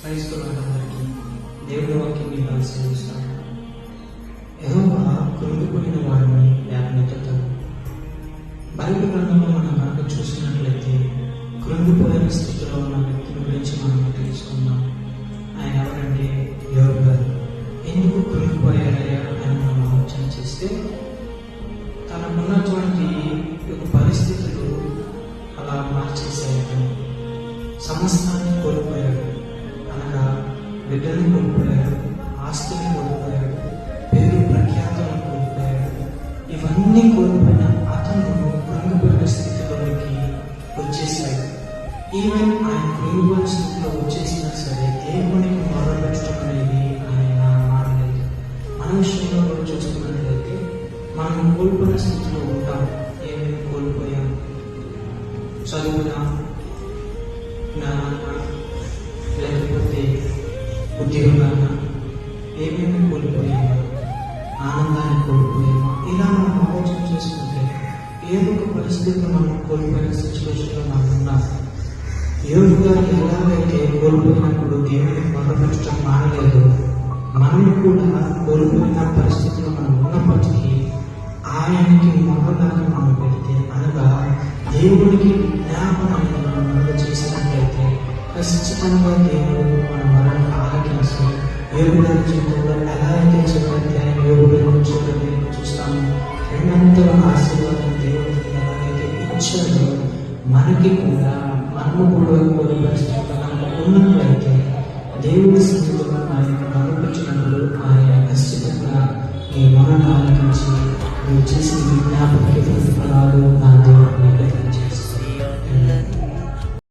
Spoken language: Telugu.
క్రైస్తవులందరికీ దేవుని వాక్యం మీద సేవిస్తాను. యెహోవా కృంగిపోయిన వారిని లేవనెత్తుతాడు. బైబిల్ గ్రంథంలో మనం కనుక చూసినట్లయితే కృంగిపోయిన స్థితిలో ఉన్న వ్యక్తిని గురించి మనం తెలుసుకుందాం. ఆయన ఎవరంటే యోబు గారు. ఎందుకు కృంగిపోయారయ్యా అని మనం ఆలోచన చేస్తే, తనకున్నటువంటి పరిస్థితులు అలా మార్చేసాయట. సమస్తాన్ని కోల్పోయాడు. అనగా బిడ్డను కోల్పోయాడు, ఆస్తిని కోల్పోయాడు, పేరు ప్రఖ్యాతలను కోల్పోయాడు. ఇవన్నీ కోల్పోయిన అతను కృంగిపోయిన స్థితిలోనికి వచ్చేసాడు. ఈవెన్ ఆయన కృంగిపోయిన స్థితిలో వచ్చేసినా సరే దేవునికి మొదలుపెట్టడం అనేది ఆయన మారలేదు. మన విషయంలో కూడా చూసుకున్నట్లయితే మనం కోల్పోయిన స్థితిలో ఉంటాం. ఏమేమి కోల్పోయాం? చదువునా, జ్ఞానాన్న, లేకపోతే ఉద్యోగాన్న, ఏమేమి కోల్పోయామా? ఆనందాన్ని కోల్పోయామా? ఇలా మనం ఆలోచన చేసుకుంటే ఏదో ఒక పరిస్థితిలో మనం కోల్పోయిన సిచ్యువేషన్లో మనం ఉన్నాం. యోబు గారు ఎలాగైతే కోల్పోయినప్పుడు దేవుని మొదలుపెట్టడం మానలేదు, మనం కూడా కోల్పోయిన పరిస్థితిలో మనం ఉన్నప్పటికీ ఆయనకి మొదలుగా మనం పెడితే, అనగా దేవునికి విజ్ఞాపన మనం చేసినట్లయితే ఖచ్చితంగా దేవుడు మన మరణం ఆలకించి యోబు గారి జీవితంలో ఎలా అయితే చెప్పండి ఆయన యోబు గారిని చూస్తాము. రెండంతల ఆశీర్వాదం దేవుడు ఎలాగైతే ఇచ్చాడో మనకి కూడా మనము కూడా కొన్ని పరిస్థితుల్లో కనుక ఉన్నట్లయితే దేవుడి స్థితిలో ఆయన మొదలుపెట్టినప్పుడు ఆయన ఖచ్చితంగా ఈ మరణం ఆలకించి నువ్వు చేసిన విజ్ఞాపనకి ప్రతిఫలాలు నా దేవుడిని